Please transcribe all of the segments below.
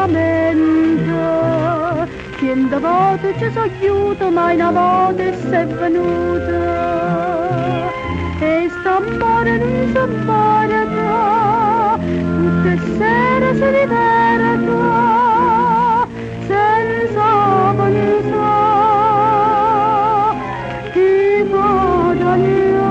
lamenta, cento volte ci so aiuto, mai una volta sei venuta. E st'amore non si merita, tutte sere si liberta, senza vanità, ti guadagna.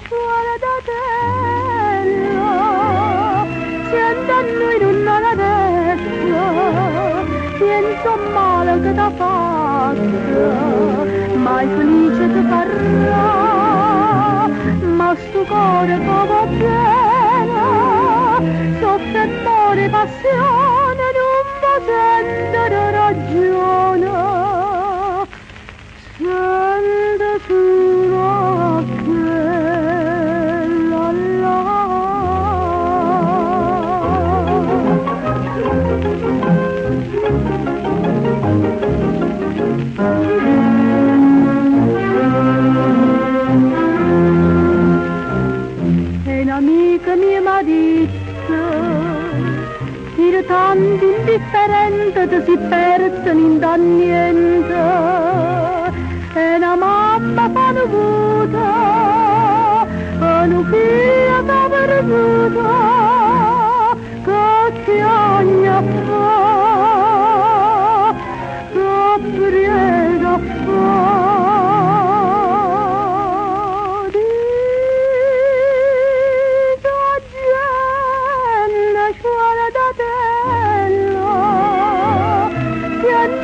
Suora da terra, sienta a noi non la destra, penso male che t'ha fatto, mai felice ti parrà, ma sto cuore che va piena, soffre amore, passione, non va sentire ragione, sente solo e un'amica mia m'ha detto, il tanto indifferente ti si perde non dà niente, e una mamma fa dovuta, e una figlia t'ha perduta, che chiagna fa, che prega fa.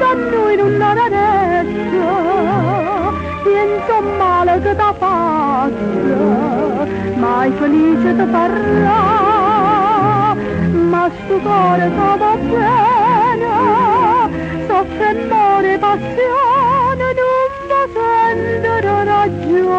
A noi non la detto, penso male che t'ha fatto, mai felice ti parrà, ma sto cuore che va bene, soffre amore, passione, non va sentire ragione.